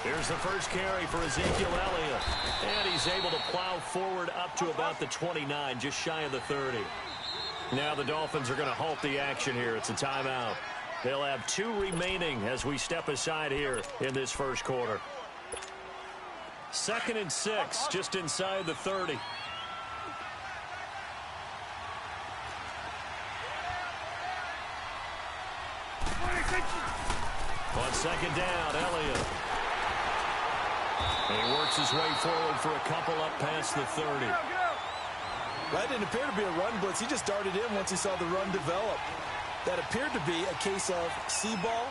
Here's the first carry for Ezekiel Elliott. And he's able to plow forward up to about the 29, just shy of the 30. Now the Dolphins are going to halt the action here. It's a timeout. They'll have 2 remaining as we step aside here in this first quarter. 2nd and 6, just inside the 30. On 2nd down, Elliott. And he works his way forward for a couple up past the 30. That didn't appear to be a run blitz. He just darted in once he saw the run develop. That appeared to be a case of see ball,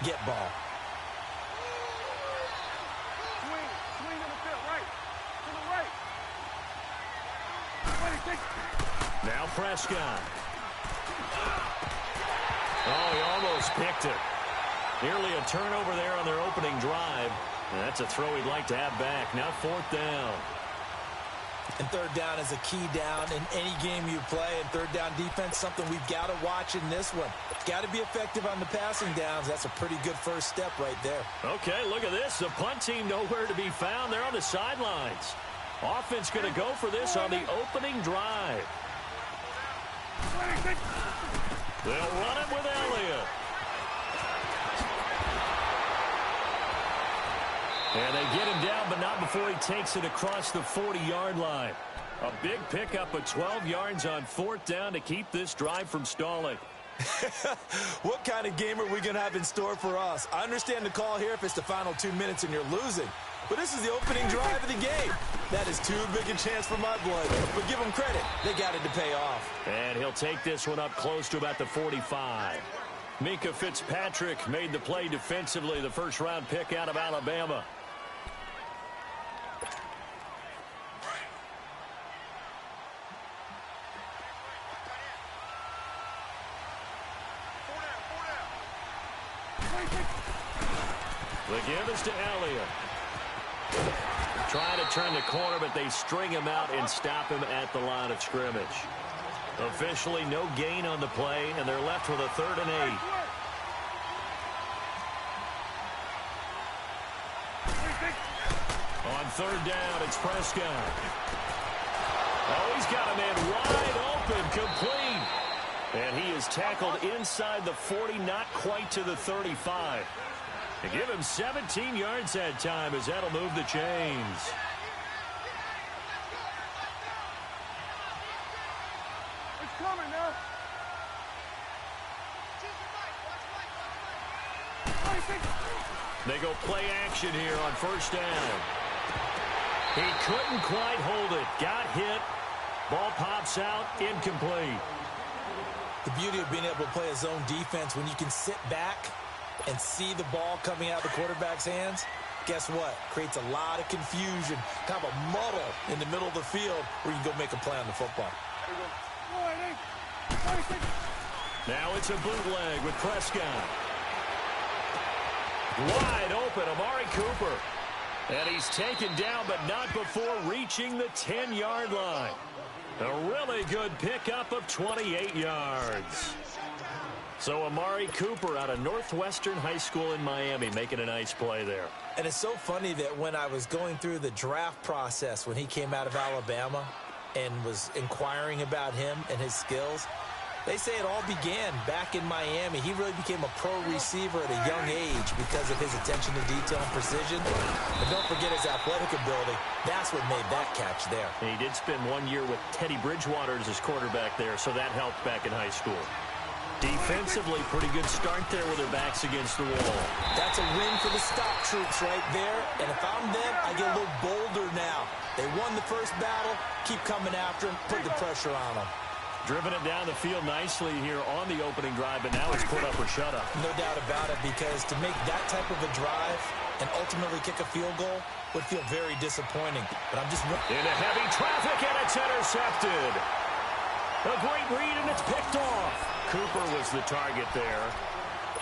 get ball. Swing in the field, right. To the right. Now Prescott. Oh, he almost picked it. Nearly a turnover there on their opening drive. And that's a throw he'd like to have back. Now 4th down. And 3rd down is a key down in any game you play. And 3rd down defense, something we've got to watch in this one. Got to be effective on the passing downs. That's a pretty good first step right there. Okay, look at this. The punt team nowhere to be found. They're on the sidelines. Offense going to go for this on the opening drive. They'll run it with Elliott. And they get him down, but not before he takes it across the 40-yard line. A big pickup of 12 yards on 4th down to keep this drive from stalling. What kind of game are we going to have in store for us? I understand the call here if it's the final 2 minutes and you're losing. But this is the opening drive of the game. That is too big a chance for my blood. But give them credit. They got it to pay off. And he'll take this one up close to about the 45. Mika Fitzpatrick made the play defensively, the first-round pick out of Alabama. The give is to Elliott. Trying to turn the corner, but they string him out and stop him at the line of scrimmage. Officially no gain on the play, and they're left with a 3rd and 8. On 3rd down, it's Prescott. Oh, he's got a man wide open, complete. And he is tackled inside the 40, not quite to the 35. They give him 17 yards that time as that'll move the chains. It's coming now. They go play action here on 1st down. He couldn't quite hold it. Got hit. Ball pops out. Incomplete. The beauty of being able to play a zone defense when you can sit back and see the ball coming out of the quarterback's hands, guess what? Creates a lot of confusion, kind of a muddle in the middle of the field where you can go make a play on the football. Now it's a bootleg with Prescott. Wide open, Amari Cooper. And he's taken down, but not before reaching the 10-yard line. A really good pickup of 28 yards. So Amari Cooper out of Northwestern High School in Miami making a nice play there. And it's so funny that when I was going through the draft process when he came out of Alabama and was inquiring about him and his skills, they say it all began back in Miami. He really became a pro receiver at a young age because of his attention to detail and precision. But don't forget his athletic ability. That's what made that catch there. And he did spend 1 year with Teddy Bridgewater as his quarterback there, so that helped back in high school. Defensively, pretty good start there with their backs against the wall. That's a win for the stock troops right there. And if I'm them, I get a little bolder now. They won the first battle. Keep coming after him. Put the pressure on them. Driven it down the field nicely here on the opening drive, but now it's put up or shut up. No doubt about it, because to make that type of a drive and ultimately kick a field goal would feel very disappointing. But I'm just... Into heavy traffic, and it's intercepted. A great read, and it's picked off. Cooper was the target there.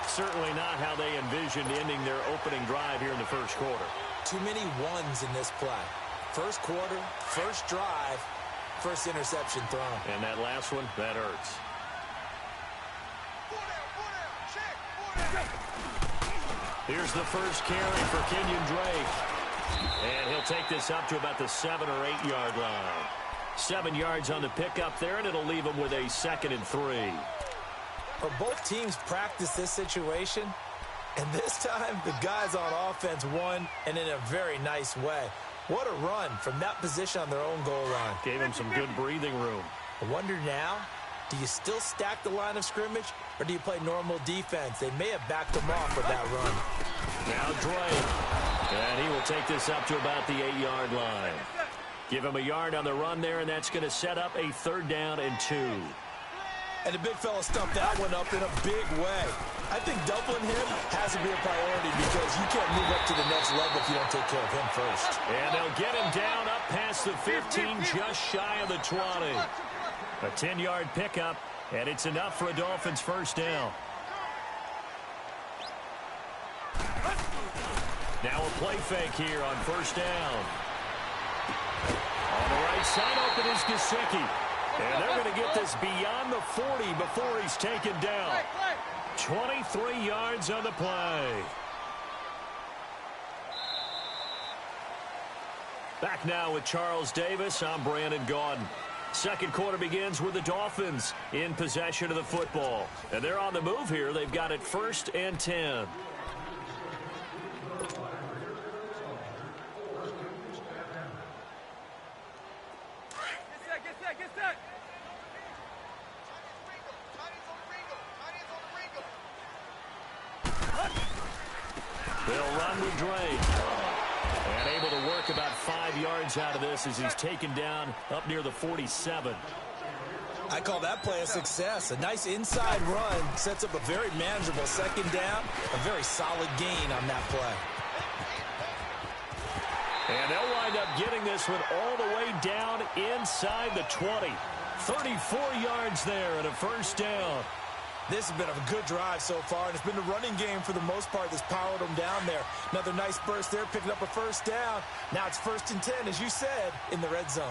Certainly not how they envisioned ending their opening drive here in the first quarter. Too many ones in this play. First quarter, first drive, first interception thrown. And that last one, that hurts. Here's the first carry for Kenyon Drake. And he'll take this up to about the 7 or 8 yard line. 7 yards on the pickup there, and it'll leave him with a 2nd and 3. Well, both teams practice this situation, and this time the guys on offense won, and in a very nice way. What a run from that position on their own goal line. Gave him some good breathing room. I wonder now, do you still stack the line of scrimmage, or do you play normal defense? They may have backed them off with that run. Now Drake, and he will take this up to about the 8 yard line. Give him a yard on the run there, and that's going to set up a 3rd down and 2. And the big fella stumped that one up in a big way. I think doubling him has to be a priority because you can't move up to the next level if you don't take care of him first. And they'll get him down up past the 15, just shy of the 20. A 10-yard pickup, and it's enough for a Dolphins 1st down. Now a play fake here on 1st down. On the right side, open is Gesicki. And they're going to get this beyond the 40 before he's taken down. 23 yards on the play. Back now with Charles Davis. I'm Brandon Gaudin. Second quarter begins with the Dolphins in possession of the football. And they're on the move here. They've got it 1st and 10. They'll run with Drake. And able to work about 5 yards out of this as he's taken down up near the 47. I call that play a success. A nice inside run sets up a very manageable 2nd down. A very solid gain on that play. And they'll wind up getting this one all the way down inside the 20. 34 yards there and a 1st down. This has been a good drive so far, and it's been the running game for the most part that's powered them down there. Another nice burst there, picking up a 1st down. Now it's 1st and 10, as you said, in the red zone.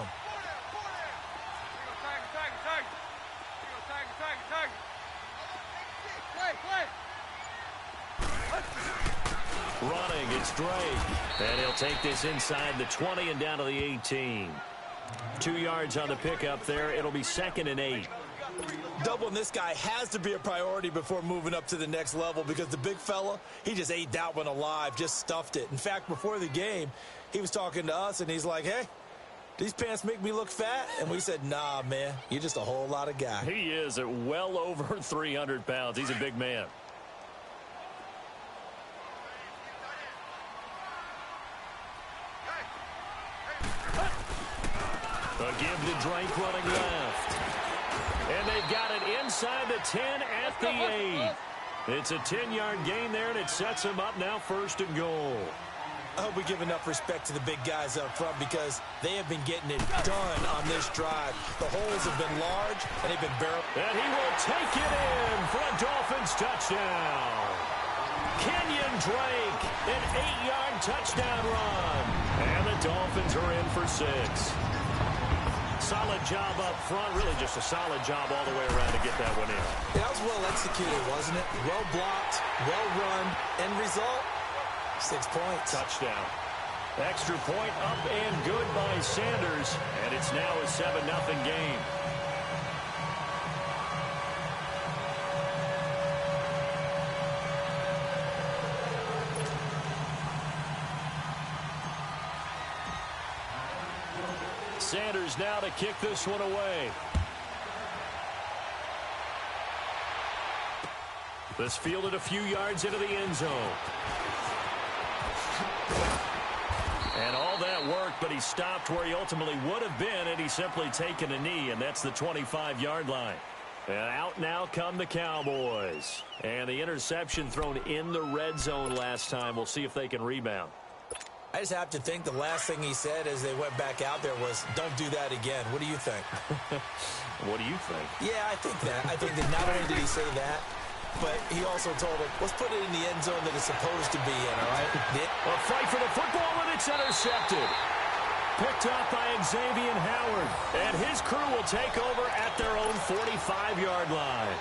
Running, it's Drake. And he'll take this inside the 20 and down to the 18. 2 yards on the pickup there. It'll be 2nd and 8. Doubling this guy has to be a priority before moving up to the next level because the big fella, he just ate that one alive, just stuffed it. In fact, before the game, he was talking to us, and he's like, hey, these pants make me look fat? And we said, nah, man, you're just a whole lot of guy. He is at well over 300 pounds. He's a big man. A give to Drake running left. And they've got it inside the 10 at the 8. It's a 10-yard gain there, and it sets them up now 1st and goal. I hope we give enough respect to the big guys up front because they have been getting it done on this drive. The holes have been large, and they've been barrel. And he will take it in for a Dolphins touchdown. Kenyon Drake, an 8-yard touchdown run. And the Dolphins are in for 6. Solid job up front, really just a solid job all the way around to get that one in. Yeah, that was well executed, wasn't it? Well blocked, well run, end result, 6 points. Touchdown. Extra point up and good by Sanders, and it's now a 7-0 game. Sanders now to kick this one away. This fielded a few yards into the end zone. And all that worked, but he stopped where he ultimately would have been had he simply taken a knee, and that's the 25-yard line. And out now come the Cowboys. And the interception thrown in the red zone last time. We'll see if they can rebound. I just have to think the last thing he said as they went back out there was, don't do that again. What do you think? What do you think? Yeah, I think that. I think that not only did he say that, but he also told him, let's put it in the end zone that it's supposed to be in, all right? A fight for the football, and it's intercepted. Picked up by Xavier Howard, and his crew will take over at their own 45-yard line.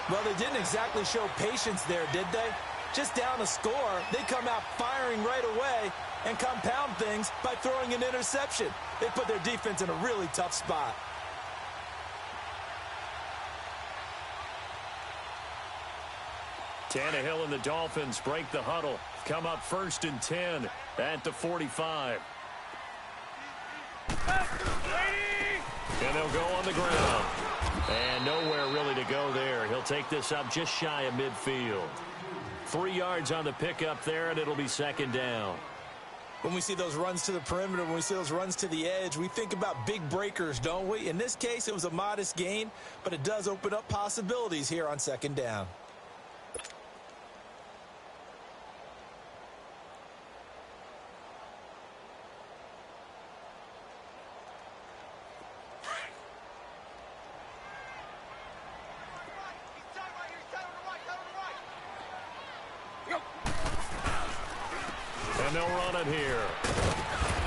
Well, they didn't exactly show patience there, did they? just down a score, they come out firing right away and compound things by throwing an interception. They put their defense in a really tough spot. Tannehill and the Dolphins break the huddle. Come up 1st and 10 at the 45. And they'll go on the ground. And nowhere really to go there. He'll take this up just shy of midfield. 3 yards on the pickup there, and it'll be 2nd down. When we see those runs to the perimeter, when we see those runs to the edge, we think about big breakers, don't we? In this case, it was a modest gain, but it does open up possibilities here on 2nd down. And they'll run it here.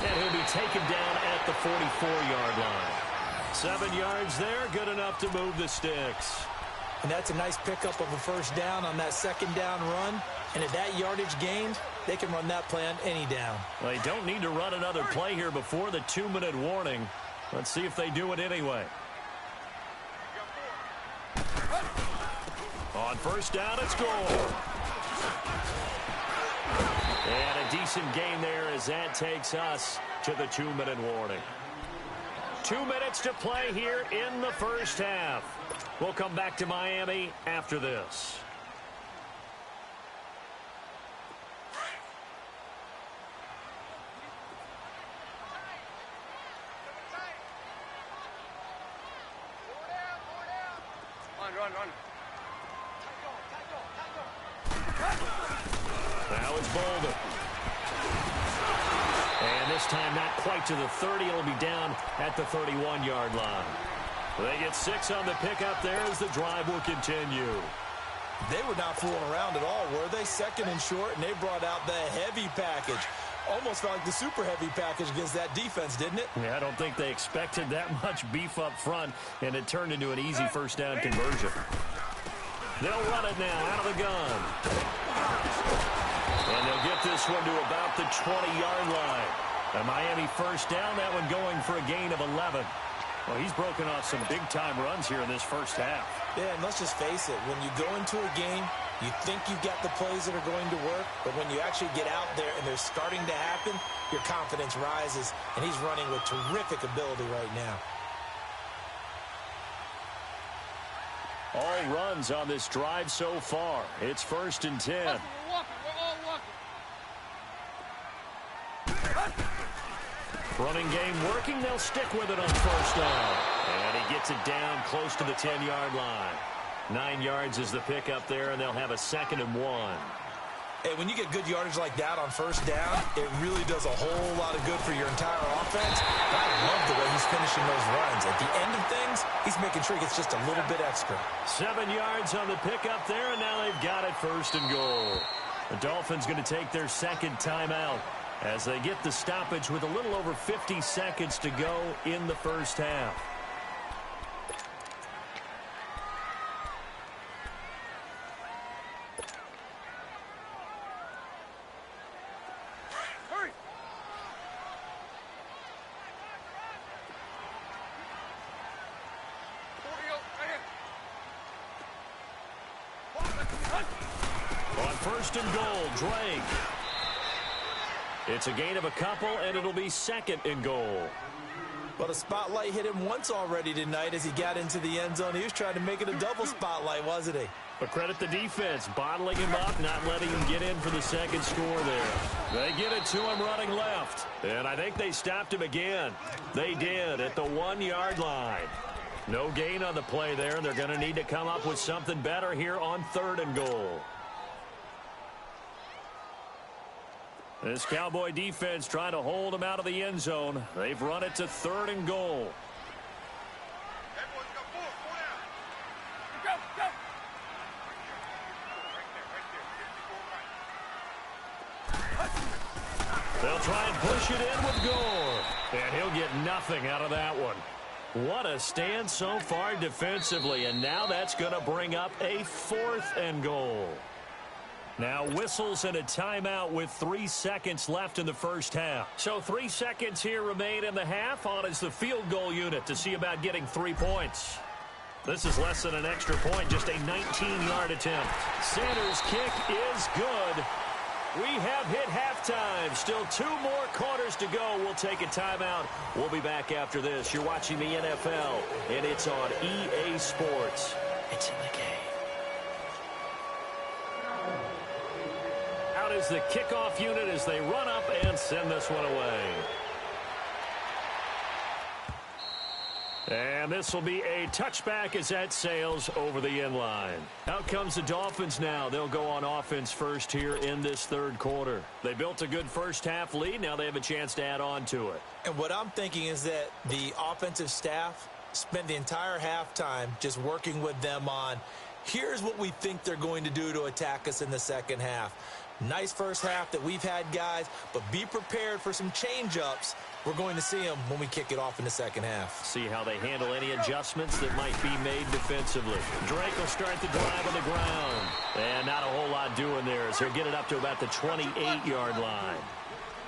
And he'll be taken down at the 44-yard line. 7 yards there, good enough to move the sticks. And that's a nice pickup of a 1st down on that 2nd down run. And at that yardage gained, they can run that play on any down. Well, they don't need to run another play here before the 2-minute warning. Let's see if they do it anyway. On 1st down, it's goal. And a decent gain there as that takes us to the 2-minute warning. 2 minutes to play here in the 1st half. We'll come back to Miami after this. Run. Now it's Bolden. And this time not quite to the 30. It'll be down at the 31-yard line. They get 6 on the pickup there as the drive will continue. They were not fooling around at all, were they? 2nd and short, and they brought out the heavy package. Almost felt like the super heavy package against that defense, didn't it? Yeah, I don't think they expected that much beef up front, and it turned into an easy 1st down conversion. They'll run it now out of the gun. And they'll get this one to about the 20-yard line. A Miami 1st down, that one going for a gain of 11. Well, he's broken off some big-time runs here in this 1st half. Yeah, and let's just face it. When you go into a game, you think you've got the plays that are going to work, but when you actually get out there and they're starting to happen, your confidence rises, and he's running with terrific ability right now. All runs on this drive so far. It's 1st and 10. We're all walking. Running game working. They'll stick with it on 1st down. And he gets it down close to the 10-yard line. 9 yards is the pickup there, and they'll have a 2nd and 1. Hey, when you get good yardage like that on 1st down, it really does a whole lot of good for your entire offense. I love the way he's finishing those runs. At the end of things, he's making sure he gets just a little bit extra. 7 yards on the pickup there, and now they've got it 1st and goal. The Dolphins going to take their 2nd timeout as they get the stoppage with a little over 50 seconds to go in the 1st half. On 1st and goal, Drake. It's a gain of a couple, and it'll be 2nd and goal. But a spotlight hit him once already tonight as he got into the end zone. He was trying to make it a double spotlight, wasn't he? But credit the defense, bottling him up, not letting him get in for the 2nd score there. They get it to him running left. And I think they stopped him again. They did at the 1-yard line. No gain on the play there, and they're going to need to come up with something better here on 3rd and goal. This Cowboy defense trying to hold him out of the end zone. They've run it to 3rd and goal. They'll try and push it in with Gore. And he'll get nothing out of that one. What a stand so far defensively. And now that's going to bring up a 4th and goal. Now whistles and a timeout with 3 seconds left in the first half. So 3 seconds here remain in the half. On is the field goal unit to see about getting 3 points. This is less than an extra point, just a 19-yard attempt. Sanders' kick is good. We have hit halftime. Still 2 more quarters to go. We'll take a timeout. We'll be back after this. You're watching the NFL, and it's on EA Sports. It's in the game. Out is the kickoff unit as they run up and send this one away. And this will be a touchback as that sails over the end line. Out comes the Dolphins now. They'll go on offense first here in this third quarter. They built a good first half lead. Now they have a chance to add on to it. And what I'm thinking is that the offensive staff spent the entire halftime just working with them on, here's what we think they're going to do to attack us in the second half. Nice first half that we've had, guys, but be prepared for some change-ups. We're going to see them when we kick it off in the second half. See how they handle any adjustments that might be made defensively. Drake will start the drive on the ground. And not a whole lot doing there as he'll get it up to about the 28-yard line.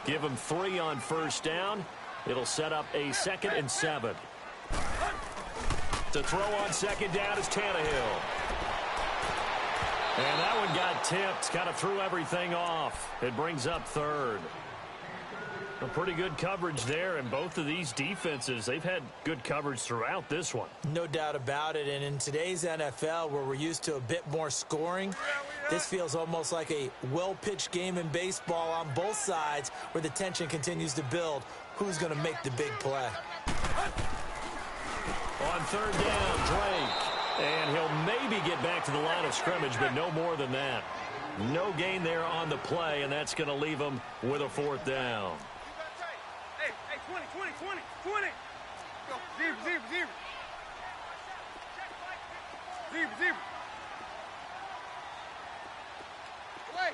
Give him 3 on first down. It'll set up a 2nd and 7. To throw on second down is Tannehill. And that one got tipped. Kind of threw everything off. It brings up 3rd. A pretty good coverage there, and both of these defenses, they've had good coverage throughout this one. No doubt about it, and in today's NFL, where we're used to a bit more scoring, this feels almost like a well-pitched game in baseball on both sides where the tension continues to build. Who's going to make the big play? On third down, Drake. And he'll maybe get back to the line of scrimmage, but no more than that. No gain there on the play, and that's going to leave him with a 4th down. Hey, 20. Go, zero.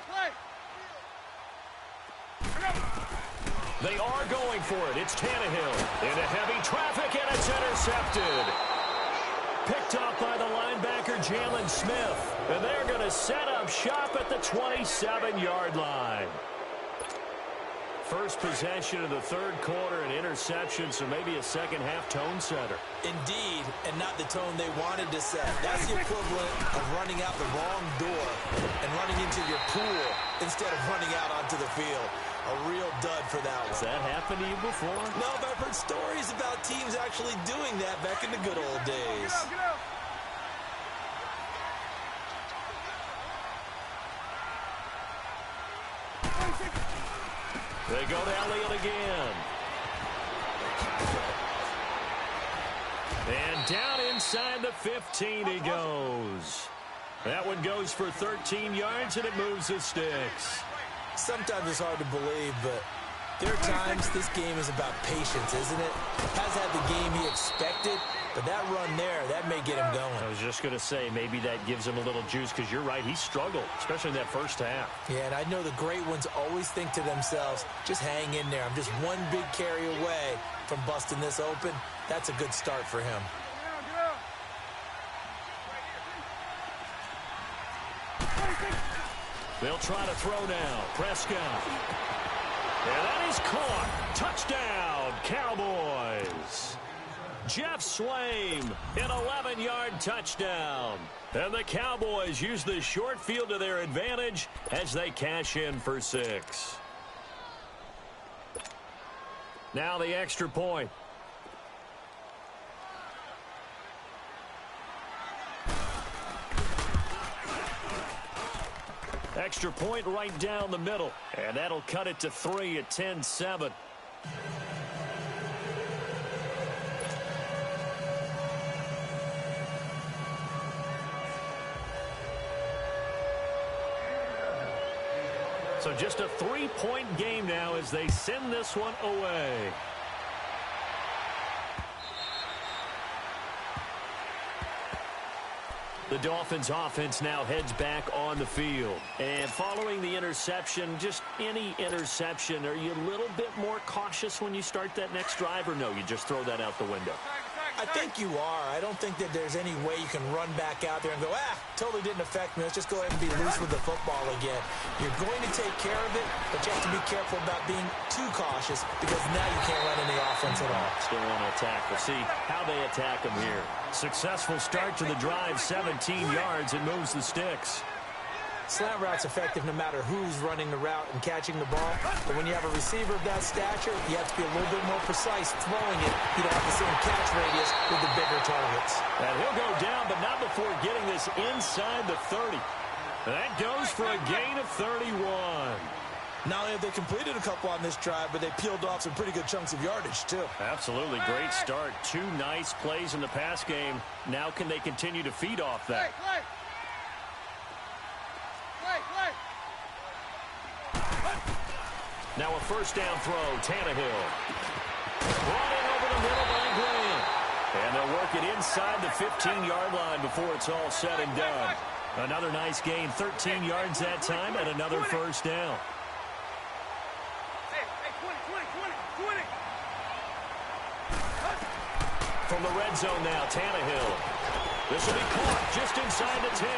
Play. They are going for it. It's Tannehill into heavy traffic, and it's intercepted. Picked off by the linebacker, Jalen Smith. And they're going to set up shop at the 27-yard line. First possession of the third quarter, an interception, so maybe a second-half tone setter. Indeed, and not the tone they wanted to set. That's the equivalent of running out the wrong door and running into your pool instead of running out onto the field. A real dud for that one. Has that happened to you before? No, but I've heard stories about teams actually doing that back in the good old days. Get out. They go to Elliott again. And down inside the 15 he goes. That one goes for 13 yards, and it moves the sticks. Sometimes it's hard to believe, but there are times this game is about patience, isn't it? Has had the game he expected, but that run there, that may get him going. I was just going to say, maybe that gives him a little juice, because you're right, he struggled, especially in that first half. Yeah, and I know the great ones always think to themselves, just hang in there. I'm just one big carry away from busting this open. That's a good start for him. They'll try to throw now. Prescott. And that is caught. Touchdown, Cowboys. Jeff Swaim, an 11-yard touchdown. And the Cowboys use the short field to their advantage as they cash in for 6. Now the extra point. Extra point right down the middle. And that'll cut it to 3 at 10-7. So just a 3-point game now as they send this one away. The Dolphins offense now heads back on the field. And following the interception, just any interception, are you a little bit more cautious when you start that next drive, or no, you just throw that out the window? I think you are. I don't think that there's any way you can run back out there and go, totally didn't affect me. Let's just go ahead and be loose with the football again. You're going to take care of it, but you have to be careful about being too cautious because now you can't run any offense at all. Still want to attack. We'll see how they attack him here. Successful start to the drive, 17 yards, and moves the sticks. Slant route's effective no matter who's running the route and catching the ball. But when you have a receiver of that stature, you have to be a little bit more precise throwing it. You don't have the same catch radius with the bigger targets. And he'll go down, but not before getting this inside the 30. That goes for a gain of 31. Not only have they completed a couple on this drive, but they peeled off some pretty good chunks of yardage, too. Absolutely. Great start. 2 nice plays in the pass game. Now can they continue to feed off that? Now a first down throw, Tannehill. Brought in over the middle by Graham. And they'll work it inside the 15-yard line before it's all said and done. Another nice gain, 13 yards that time, and another first down. From the red zone now, Tannehill. This will be caught just inside the 10.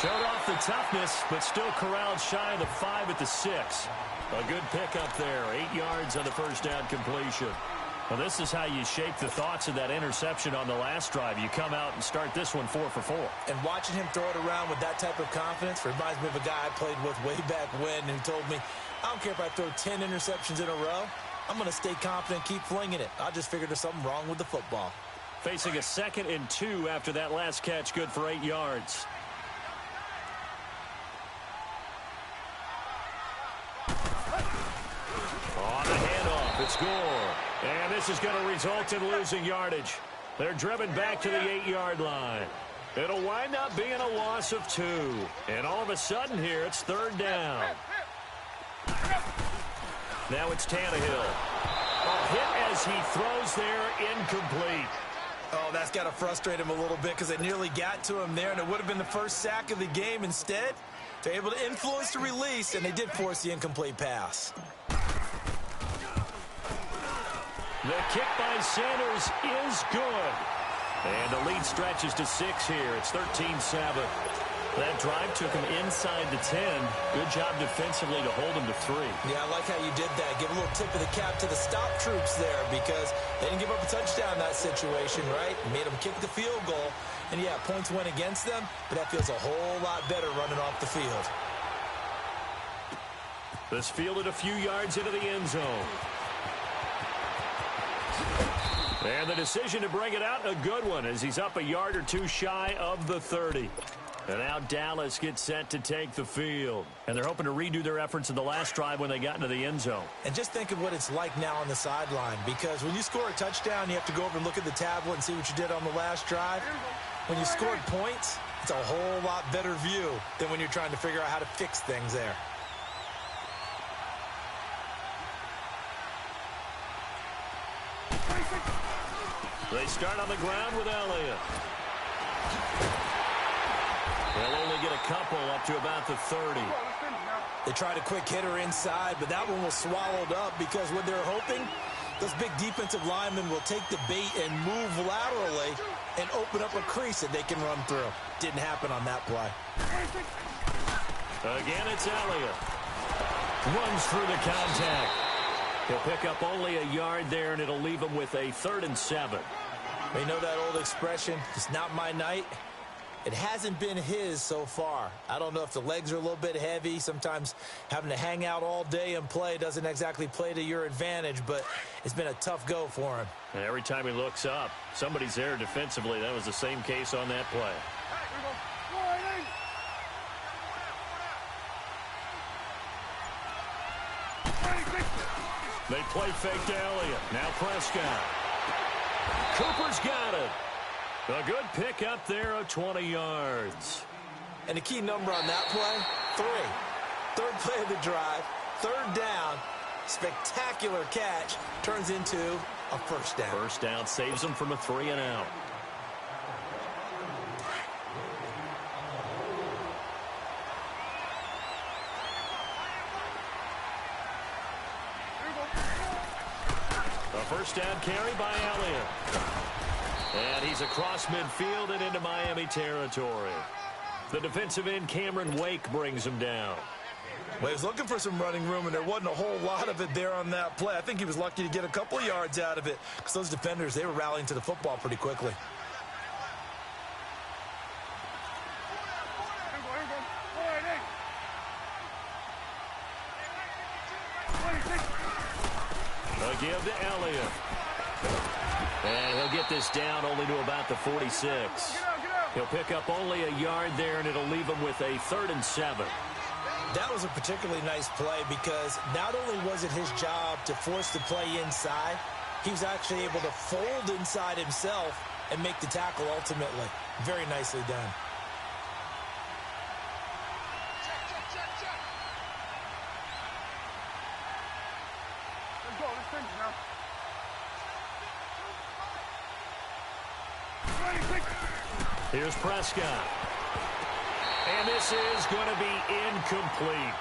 Showed off the toughness, but still corralled shy of the 5 at the 6. A good pickup there, 8 yards on the first down completion. Well, this is how you shape the thoughts of that interception on the last drive. You come out and start this one 4 for 4. And watching him throw it around with that type of confidence reminds me of a guy I played with way back when who told me, I don't care if I throw 10 interceptions in a row. I'm going to stay confident and keep flinging it. I just figured there's something wrong with the football. Facing a 2nd and 2 after that last catch, good for 8 yards. On the handoff, it's Gore. And this is going to result in losing yardage. They're driven back to the 8-yard line. It'll wind up being a loss of 2. And all of a sudden here, it's 3rd down. Now it's Tannehill. A hit as he throws there, incomplete. Oh, that's got to frustrate him a little bit because they nearly got to him there, and it would have been the first sack of the game. Instead, they're able to influence the release, and they did force the incomplete pass. The kick by Sanders is good. And the lead stretches to 6 here. It's 13-7. That drive took him inside the 10. Good job defensively to hold him to 3. Yeah, I like how you did that. Give a little tip of the cap to the stop troops there because they didn't give up a touchdown in that situation, right? Made them kick the field goal. And, yeah, points went against them, but that feels a whole lot better running off the field. This fielded a few yards into the end zone. And the decision to bring it out, a good one, as he's up a yard or 2 shy of the 30. And now Dallas gets set to take the field. And they're hoping to redo their efforts in the last drive when they got into the end zone. And just think of what it's like now on the sideline, because when you score a touchdown, you have to go over and look at the tablet and see what you did on the last drive. When you scored points, it's a whole lot better view than when you're trying to figure out how to fix things there. They start on the ground with Elliott. They'll only get a couple up to about the 30. They tried a quick hitter inside, but that one was swallowed up because what they're hoping, those big defensive linemen will take the bait and move laterally and open up a crease that they can run through. Didn't happen on that play. Again, it's Elliott. Runs through the contact. He'll pick up only a yard there, and it'll leave him with a 3rd and 7. You know that old expression, it's not my night? It hasn't been his so far. I don't know if the legs are a little bit heavy. Sometimes having to hang out all day and play doesn't exactly play to your advantage, but it's been a tough go for him. And every time he looks up, somebody's there defensively. That was the same case on that play. They play fake to Elliott. Now Prescott. Cooper's got it. A good pickup there of 20 yards. And the key number on that play, 3. 3rd play of the drive, 3rd down, spectacular catch, turns into a first down. First down saves them from a 3 and out. A first down carry by Elliott. And he's across midfield and into Miami territory. The defensive end, Cameron Wake, brings him down. Well, he was looking for some running room, and there wasn't a whole lot of it there on that play. I think he was lucky to get a couple of yards out of it because those defenders, they were rallying to the football pretty quickly. A give to Elliott. And he'll get this down only to about the 46. He'll pick up only a yard there, and it'll leave him with a 3rd and 7. That was a particularly nice play because not only was it his job to force the play inside, he was actually able to fold inside himself and make the tackle ultimately. Very nicely done. Let's go. Let's finish now. Here's Prescott. And this is going to be incomplete.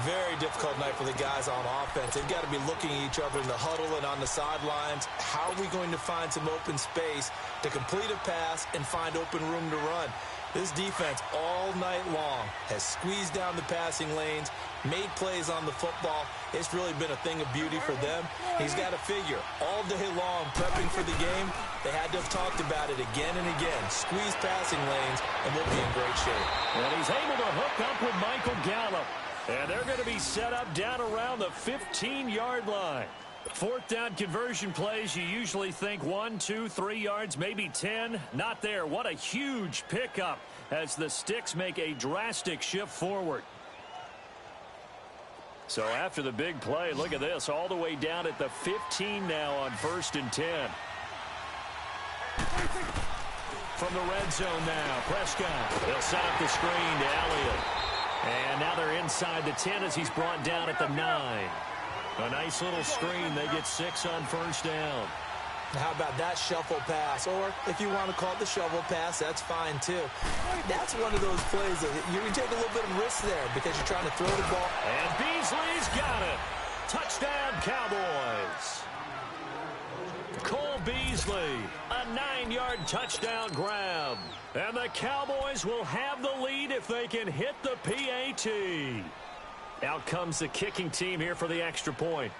Very difficult night for the guys on offense. They've got to be looking at each other in the huddle and on the sidelines. How are we going to find some open space to complete a pass and find open room to run? This defense all night long has squeezed down the passing lanes, made plays on the football. It's really been a thing of beauty for them. He's got to figure all day long prepping for the game. They had to have talked about it again and again. Squeeze passing lanes, and we'll be in great shape. And he's able to hook up with Michael Gallup. And they're going to be set up down around the 15-yard line. 4th down conversion plays, you usually think 1, 2, 3 yards, maybe 10. Not there. What a huge pickup as the Sticks make a drastic shift forward. So after the big play, look at this, all the way down at the 15 now on 1st and 10. From the red zone now, Prescott. They'll set up the screen to Elliott. And now they're inside the 10 as he's brought down at the 9. A nice little screen. They get 6 on 1st down. How about that shuffle pass? Or if you want to call it the shovel pass, that's fine too. That's one of those plays that you can take a little bit of risk there because you're trying to throw the ball. And Beasley's got it. Touchdown, Cowboys. Cole Beasley, a 9-yard touchdown grab. And the Cowboys will have the lead if they can hit the PAT. Out comes the kicking team here for the extra point.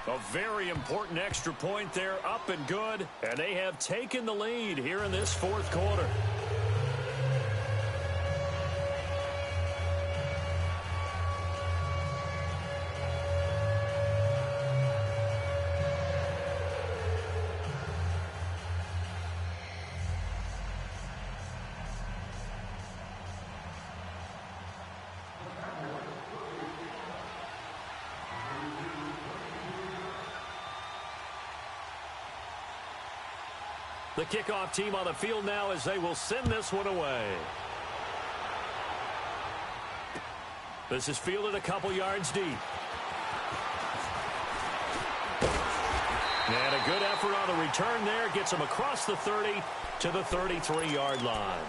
A very important extra point there, up and good. And they have taken the lead here in this 4th quarter. The kickoff team on the field now as they will send this one away. This is fielded a couple yards deep. And a good effort on the return there. Gets them across the 30 to the 33-yard line.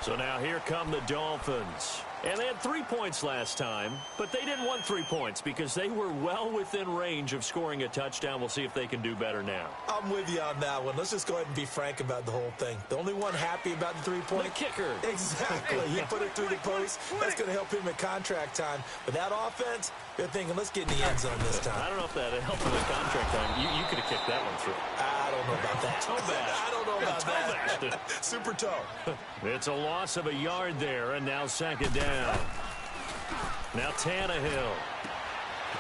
So now here come the Dolphins. And they had 3 points last time, but they didn't want 3 points because they were well within range of scoring a touchdown. We'll see if they can do better now. I'm with you on that one. Let's just go ahead and be frank about the whole thing. The only one happy about the 3-point. The kicker. Exactly. He put it through the post. That's going to help him at contract time. But that offense, they're thinking, let's get in the end zone this time. I don't know if that helped him at contract time. You could have kicked that one through. I don't know about that. Toe bash. I don't know about Toe that. Super toe. It's a loss of a yard there, and now 2nd down. Now Tannehill.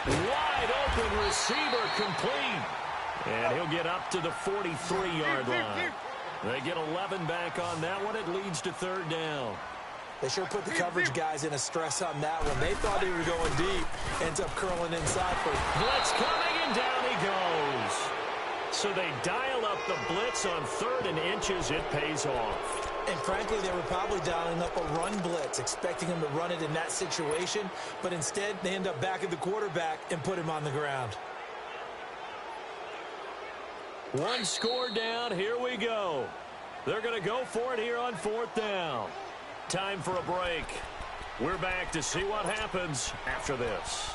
Wide open receiver complete. And he'll get up to the 43-yard line. They get 11 back on that one. It leads to 3rd down. They sure put the coverage guys in a stress on that one. They thought he was going deep. Ends up curling inside for blitz coming, and down he goes. So they dial up the blitz on 3rd and inches. It pays off. And frankly, they were probably dialing up a run blitz, expecting him to run it in that situation. But instead, they end up back at the quarterback and put him on the ground. 1 score down. Here we go. They're going to go for it here on 4th down. Time for a break. We're back to see what happens after this.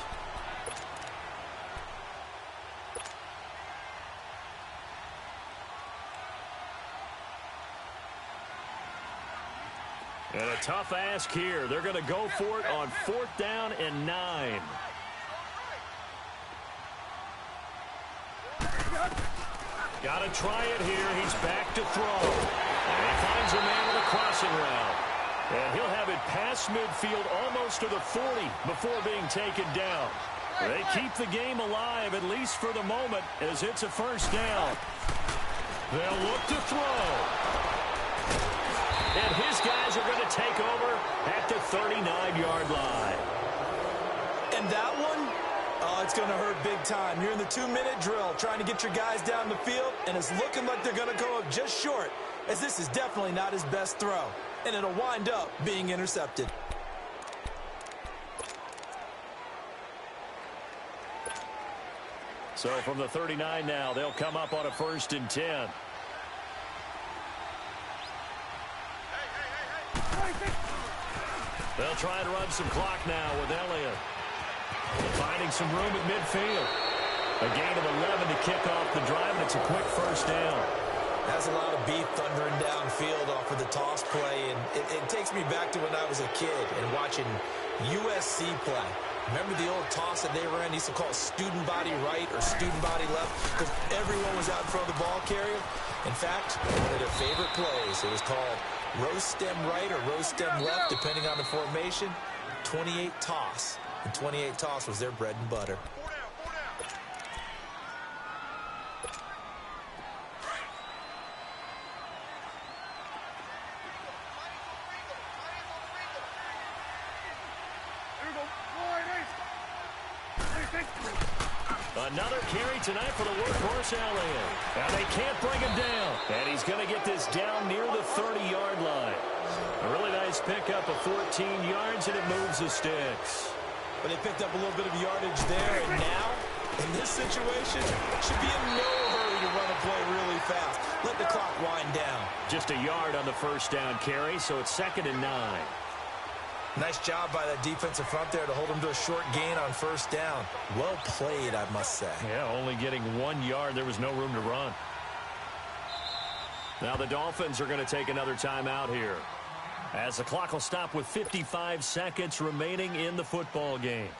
And a tough ask here. They're going to go for it on 4th down and 9. Got to try it here. He's back to throw. And he finds a man with a crossing route. And he'll have it past midfield almost to the 40 before being taken down. They keep the game alive, at least for the moment, as it's a 1st down. They'll look to throw. And his guys are going to take over at the 39-yard line. And that one, oh, it's going to hurt big time. You're in the 2-minute drill trying to get your guys down the field, and it's looking like they're going to go up just short, as this is definitely not his best throw. And it'll wind up being intercepted. So from the 39 now, they'll come up on a 1st and 10. They'll try and run some clock now with Elliott. Finding some room at midfield. A gain of 11 to kick off the drive, and it's a quick 1st down. That's a lot of beef thundering downfield off of the toss play, and it takes me back to when I was a kid and watching USC play. Remember the old toss that they ran? They used to call it student body right or student body left because everyone was out in front of the ball carrier. In fact, one of their favorite plays, it was called roast stem right or roast stem left, depending on the formation. 28 toss. And 28 toss was their bread and butter. Another carry tonight for the workhorse Elliott. Now they can't bring him down. And he's going to get this down near the 30-yard line. A really nice pickup of 14 yards, and it moves the sticks. But they picked up a little bit of yardage there, and now, in this situation, should be in no hurry to run a play really fast. Let the clock wind down. Just a yard on the 1st down carry, so it's 2nd and 9. Nice job by that defensive front there to hold him to a short gain on 1st down. Well played, I must say. Yeah, only getting 1 yard. There was no room to run. Now the Dolphins are going to take another timeout here, as the clock will stop with 55 seconds remaining in the football game.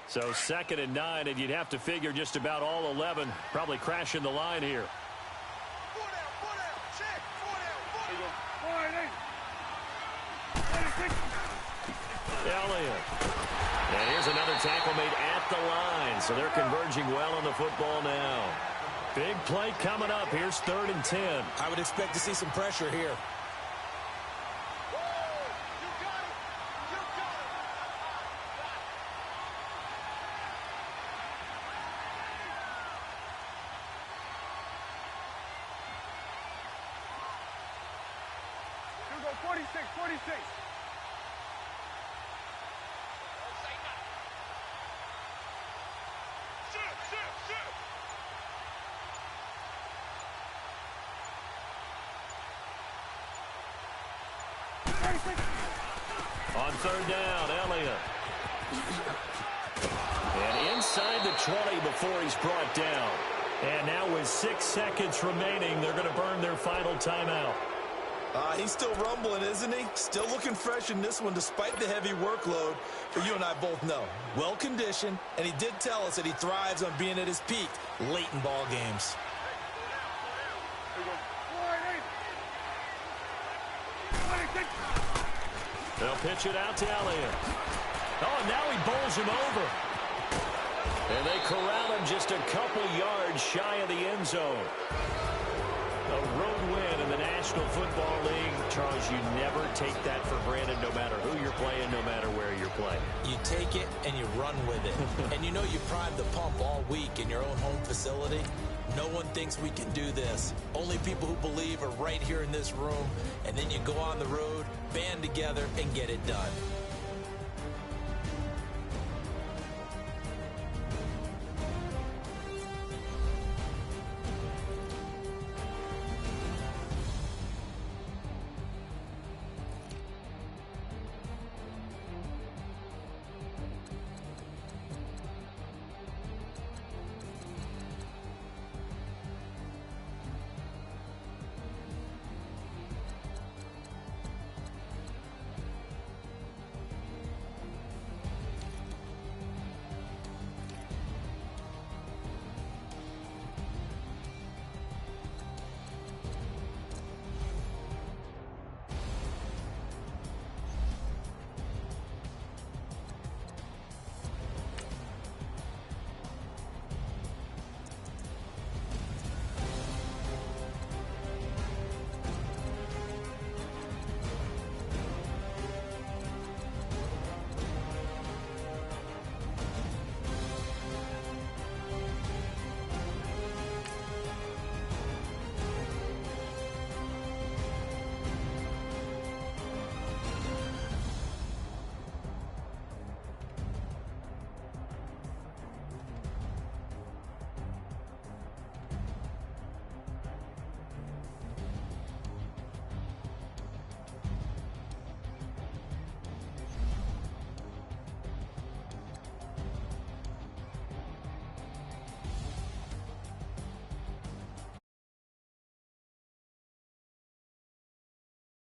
So 2nd and 9, and you'd have to figure just about all 11 probably crashing the line here. Elliott. And here's another tackle made at the line, so they're converging well on the football now. Big play coming up. Here's 3rd and 10. I would expect to see some pressure here. You go 46, 46. On 3rd down, Elliott. And inside the 20 before he's brought down. And now with 6 seconds remaining, they're going to burn their final timeout. He's still rumbling, isn't he? Still looking fresh in this one despite the heavy workload. But you and I both know, well-conditioned, and he did tell us that he thrives on being at his peak late in ball games. They'll pitch it out to Elliott. Oh, and now he bowls him over. And they corral him just a couple yards shy of the end zone. A road win in the National Football League. Charles, you never take that for granted no matter who you're playing, no matter where you're playing. You take it and you run with it. And you know you primed the pump all week in your own home facility. No one thinks we can do this. Only people who believe are right here in this room. And then you go on the road, band together, and get it done.